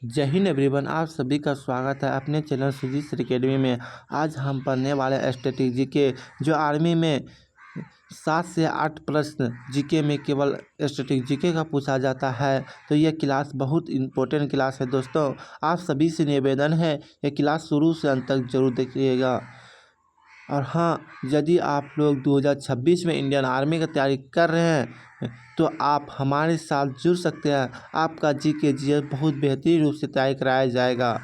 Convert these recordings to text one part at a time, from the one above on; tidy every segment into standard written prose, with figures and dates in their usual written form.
जय हिंद एवरीवन, आप सभी का स्वागत है अपने चैनल सुजीत एकेडमी में। आज हम पढ़ने वाले स्टैटिक जीके जो आर्मी में 7 से 8 प्रश्न जीके में केवल स्टैटिक जीके का पूछा जाता है। तो यह क्लास बहुत इम्पोर्टेंट क्लास है दोस्तों। आप सभी से निवेदन है यह क्लास शुरू से अंत तक जरूर देखिएगा। और हाँ, यदि आप लोग 2026 में इंडियन आर्मी की तैयारी कर रहे हैं तो आप हमारे साथ जुड़ सकते हैं। आपका जीके जीएस बहुत बेहतरीन रूप से तैयारी कराया जाएगा।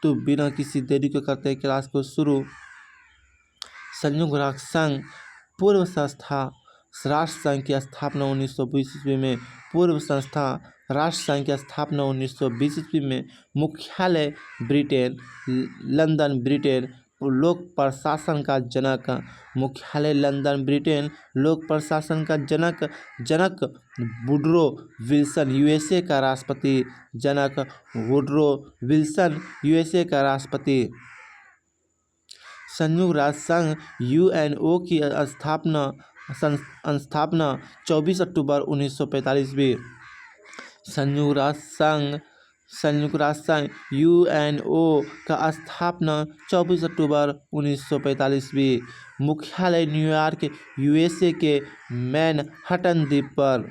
तो बिना किसी देरी को करते क्लास को शुरू। संयुक्त राष्ट्र संघ पूर्व संस्था राष्ट्र संघ की स्थापना 1920 ईस्वी में। पूर्व संस्था राष्ट्र संघ की स्थापना 1920 ईस्वी में। मुख्यालय ब्रिटेन, लंदन, ब्रिटेन। लोक प्रशासन का जनक, मुख्यालय लंदन, ब्रिटेन। लोक प्रशासन का जनक वुडरो विल्सन, यूएसए का राष्ट्रपति। जनक वुडरो विल्सन, यूएसए का राष्ट्रपति। संयुक्त राष्ट्र संघ यूएनओ की स्थापना 24 अक्टूबर 1945 में। संयुक्त राष्ट्र संघ यूएनओ का स्थापना 24 अक्टूबर 1945 में। मुख्यालय न्यूयॉर्क, यूएसए के मैनहट्टन द्वीप पर।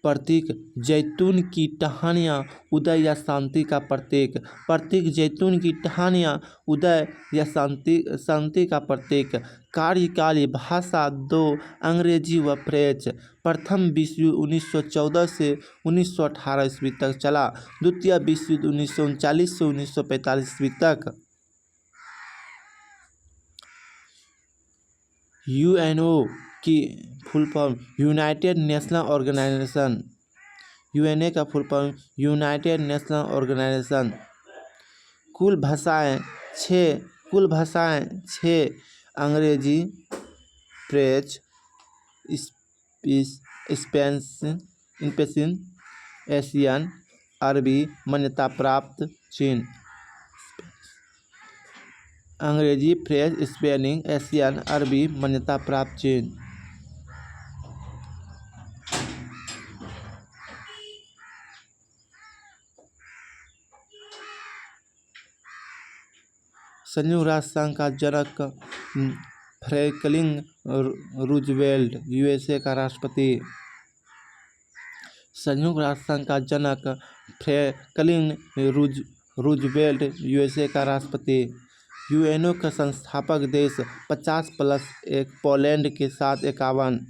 प्रतीक जैतून की टहनियाँ उदय या शांति का प्रतीक। प्रतीक जैतून की टहनियाँ उदय या शांति का प्रतीक। कार्यकाली भाषा 2 अंग्रेजी व फ्रेंच। प्रथम विश्व युद्ध 1914 से 1918 ईस्वी तक चला। द्वितीय विश्व युद्ध 1939 से 1945 ईस्वी तक। यूएनओ की full form United National Organization. UNA का full form United National Organization. कुल भाषाएं 6 अंग्रेजी, फ्रेंच, स्पेनिश, एशियन, अरबी, मान्यता प्राप्त चीन। अंग्रेजी, फ्रेंच, स्पेनिश, एशियन, अरबी, मान्यता प्राप्त चीन। संयुक्त राष्ट्र संघ का जनक फ्रैंकलिन रूजवेल्ट, यूएसए का राष्ट्रपति। संयुक्त राष्ट्र संघ का जनक फ्रैंकलिन रूजवेल्ट, यूएसए का राष्ट्रपति। यूएनओ का संस्थापक देश 50+1 पोलैंड के साथ 51।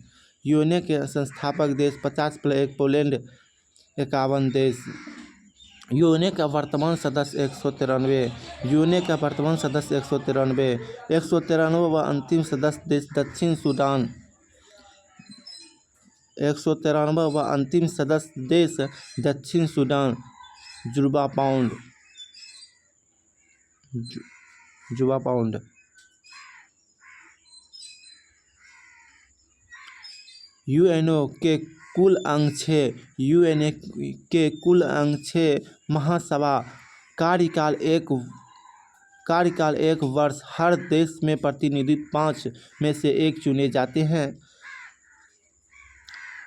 यूएनओ के संस्थापक देश 50+1 पोलैंड 51 देश। यूएनओ का वर्तमान सदस्य 193। यूएनओ का वर्तमान सदस्य 193। 193वां व अंतिम सदस्य देश दक्षिण सूडान। 193वां व अंतिम सदस्य देश दक्षिण सूडान। जुबा पाउंड। यूएनओ के कुल अंग 6। यूएनओ के कुल अंग 6। महासभा कार्यकाल एक वर्ष। हर देश में प्रतिनिधित्व 5 में से 1 चुने जाते हैं।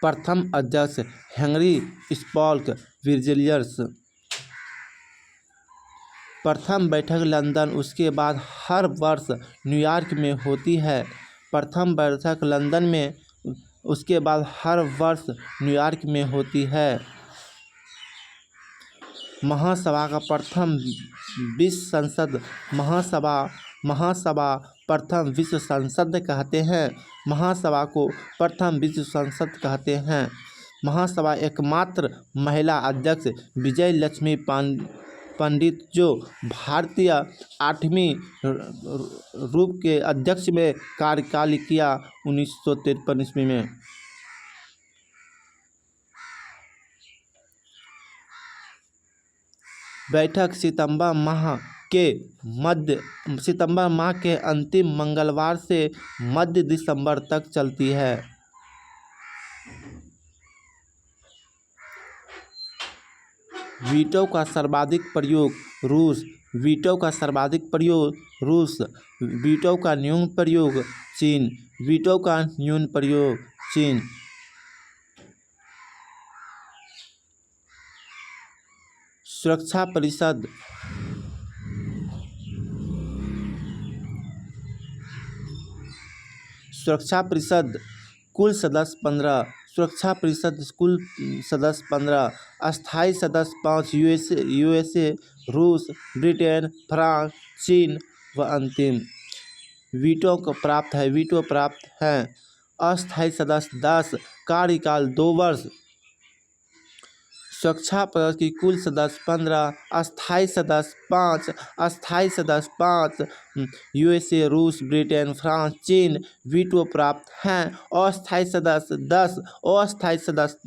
प्रथम अध्यक्ष हेनरी स्पॉल्क विर्जिलियस। प्रथम बैठक लंदन, उसके बाद हर वर्ष न्यूयॉर्क में होती है। प्रथम बैठक लंदन में, उसके बाद हर वर्ष न्यूयॉर्क में होती है। महासभा का प्रथम विश्व संसद। महासभा प्रथम विश्व संसद कहते हैं। महासभा को प्रथम विश्व संसद कहते हैं। महासभा एकमात्र महिला अध्यक्ष विजय लक्ष्मी पंडित, जो भारतीय 8वीं रूप के अध्यक्ष में कार्यकाल किया 1953 ईस्वी में। बैठक सितंबर माह के अंतिम मंगलवार से मध्य दिसंबर तक चलती है। वीटो का सर्वाधिक प्रयोग रूस। वीटो का सर्वाधिक प्रयोग रूस। वीटो का न्यून प्रयोग चीन। वीटो का न्यून प्रयोग चीन। सुरक्षा परिषद सुरक्षा परिषद कुल सदस्य 15। सुरक्षा परिषद कुल सदस्य 15। अस्थायी सदस्य 5 यूएसए, रूस, ब्रिटेन, फ्रांस, चीन व अंतिम वीटो प्राप्त है। अस्थायी सदस्य 10, कार्यकाल 2 वर्ष। सुरक्षा परिषद की कुल सदस्य 15, अस्थायी सदस्य 5 यूएसए, रूस, ब्रिटेन, फ्रांस, चीन वीटो प्राप्त हैं। अस्थायी सदस्य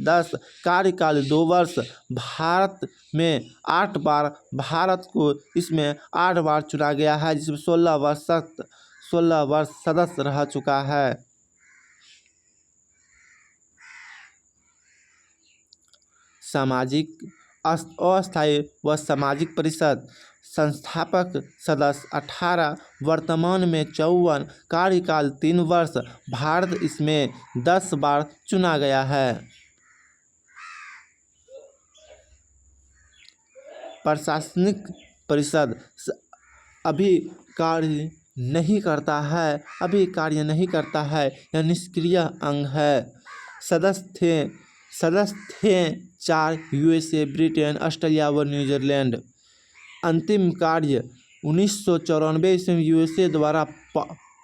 10, कार्यकाल 2 वर्ष। भारत को इसमें 8 बार चुना गया है, जिसमें 16 वर्ष सदस्य रह चुका है। सामाजिक अस्थायी व सामाजिक परिषद संस्थापक सदस्य 18, वर्तमान में 54, कार्यकाल 3 वर्ष। भारत इसमें 10 बार चुना गया है। प्रशासनिक परिषद अभी कार्य नहीं करता है, यह निष्क्रिय अंग है। सदस्य थे 4 यूएसए, ब्रिटेन, ऑस्ट्रेलिया व न्यूजीलैंड। अंतिम कार्य 1994 ईस्वी में यूएसए द्वारा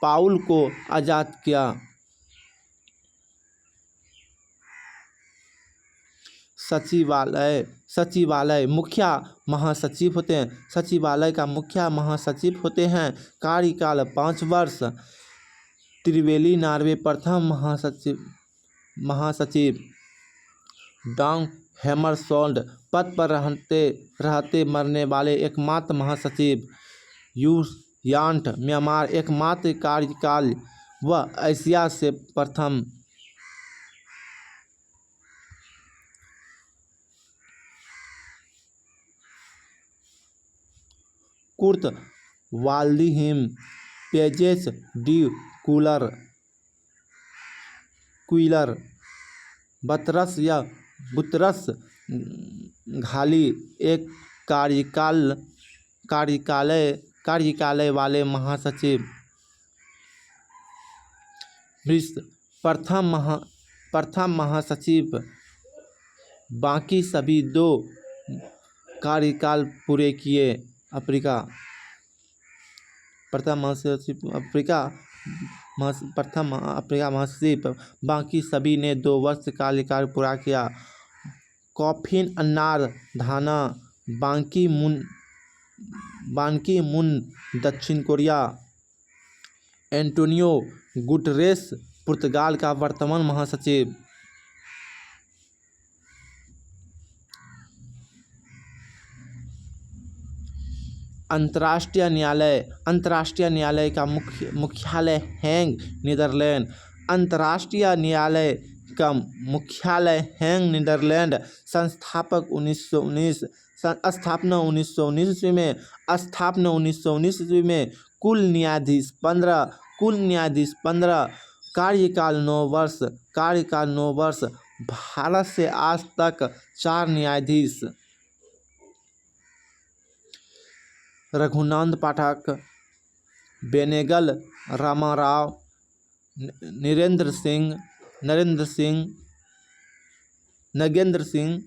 पाउल को आज़ाद किया। सचिवालय मुखिया महासचिव होते हैं। सचिवालय का मुखिया महासचिव होते हैं। कार्यकाल 5 वर्ष। त्रिवेली नॉर्वे प्रथम महासचिव डाग हैमरशोल्ड पद पर रहते मरने वाले एकमात्र महासचिव। यांट म्यांमार एकमात्र कार्यकाल व एशिया से प्रथम। कुर्त वाल्डीहिम पेजेस डी क्विलर बतरस या बुतरस घाली एक कार्यकाल वाले महासचिव। प्रथम महासचिव बाकी सभी 2 कार्यकाल पूरे किए। प्रथम अफ्रीका महासचिव बाकी सभी ने 2 वर्ष कार्यकाल पूरा किया। कॉफिन अन्नार धाना बांकी मून दक्षिण कोरिया। एंटोनियो गुटरेस पुर्तगाल का वर्तमान महासचिव। अंतर्राष्ट्रीय न्यायालय का मुख्यालय हेग, नीदरलैंड। अंतर्राष्ट्रीय न्यायालय का मुख्यालय हेग, नीदरलैंड। स्थापना 1919 ईस्वी में। कुल न्यायाधीश 15। कार्यकाल 9 वर्ष। भारत से आज तक 4 न्यायाधीश। रघुनाथ पाठक, बेनेगल रामाराव, नरेंद्र सिंह,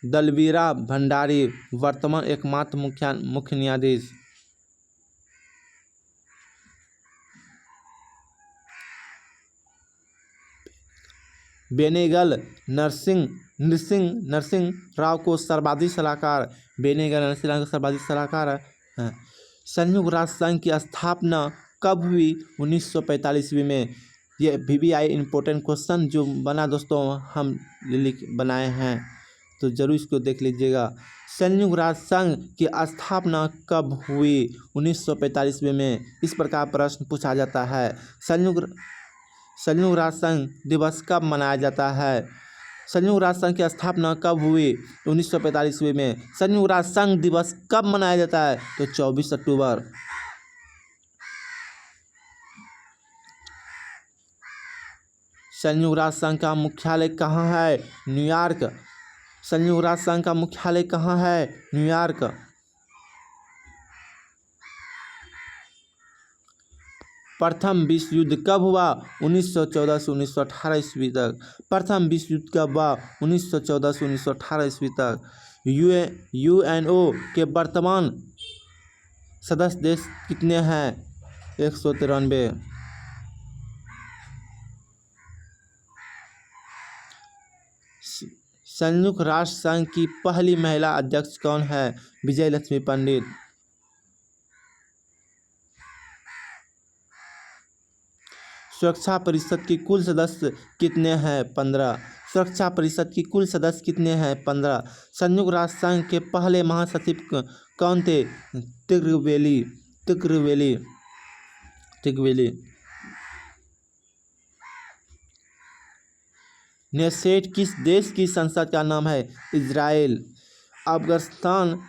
दलवीरा भंडारी वर्तमान एकमात्र मुख्य न्यायाधीश। बेनेगल नरसिंह राव को सर्वाधिक सलाहकार। संयुक्त राष्ट्र संघ की स्थापना कब हुई? 1945 ईस्वी में। ये VVI इम्पोर्टेंट क्वेश्चन जो बना दोस्तों हम बनाए हैं, तो जरूर इसको देख लीजिएगा। संयुक्त राष्ट्र संघ की स्थापना कब हुई? 1945 ईस्वी में। इस प्रकार प्रश्न पूछा जाता है। संयुक्त राष्ट्र संघ दिवस कब मनाया जाता है? संयुक्त राष्ट्र संघ की स्थापना कब हुई? 1945 ईस्वी में। संयुक्त राष्ट्र संघ दिवस कब मनाया जाता है? तो 24 अक्टूबर। संयुक्त राष्ट्र संघ का मुख्यालय कहाँ है? न्यूयॉर्क। संयुक्त राष्ट्र संघ का मुख्यालय कहाँ है? न्यूयॉर्क। प्रथम विश्व युद्ध कब हुआ? 1914 से 1918 ईस्वी तक। प्रथम विश्व युद्ध कब हुआ? 1914 से 1918 ईस्वी तक। यूएनओ के वर्तमान सदस्य देश कितने हैं? 193। संयुक्त राष्ट्र संघ की पहली महिला अध्यक्ष कौन है? विजय लक्ष्मी पंडित। सुरक्षा परिषद की कुल सदस्य कितने हैं? 15। सुरक्षा परिषद की कुल सदस्य कितने हैं? 15। संयुक्त राष्ट्र संघ के पहले महासचिव कौन थे? तिग्वेली। नेसेट किस देश की संसद का नाम है? इजराइल। अफगानिस्तान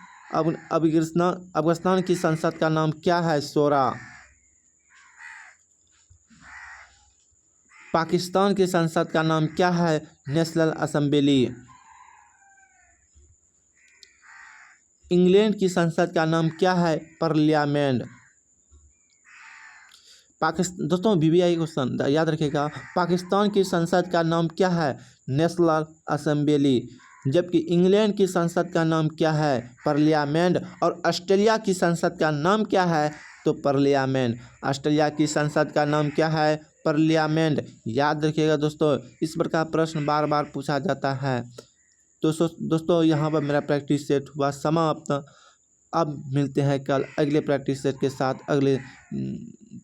की संसद का नाम क्या है? शोरा। पाकिस्तान की संसद का नाम क्या है? National assembly. इंग्लैंड की संसद का नाम क्या है? पार्लियामेंट। दोस्तों VVI क्वेश्चन याद रखिएगा। पाकिस्तान की संसद का नाम क्या है? National assembly. जबकि इंग्लैंड की संसद का नाम क्या है? पार्लियामेंट। और ऑस्ट्रेलिया की संसद का नाम क्या है? तो पार्लियामेंट। ऑस्ट्रेलिया की संसद का नाम क्या है? पार्लियामेंट। याद रखिएगा दोस्तों, इस प्रकार प्रश्न बार बार पूछा जाता है। तो दोस्तों यहाँ पर मेरा प्रैक्टिस सेट हुआ समाप्त। अब मिलते हैं कल अगले प्रैक्टिस सेट के साथ, अगले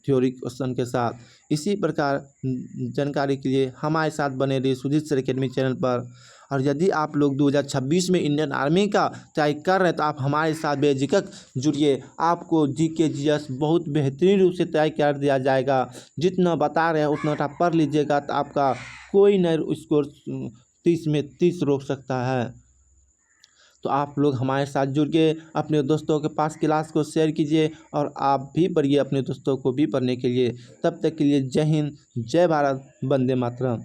थ्योरी क्वेश्चन के साथ। इसी प्रकार जानकारी के लिए हमारे साथ बने रहिए सुजीत सर एकेडमी चैनल पर। और यदि आप लोग 2026 में इंडियन आर्मी का तैयारी कर रहे हैं तो आप हमारे साथ बेझिझक जुड़िए। आपको जीके जीएस बहुत बेहतरीन रूप से तैयारी कर दिया जाएगा। जितना बता रहे हैं उतना आप पढ़ लीजिएगा तो आपका कोई नहीं स्कोर 30 में 30 रोक सकता है। तो आप लोग हमारे साथ जुड़ के अपने दोस्तों के पास क्लास को शेयर कीजिए और आप भी पढ़िए अपने दोस्तों को भी पढ़ने के लिए। तब तक के लिए जय हिंद, जय भारत, वंदे मातरम।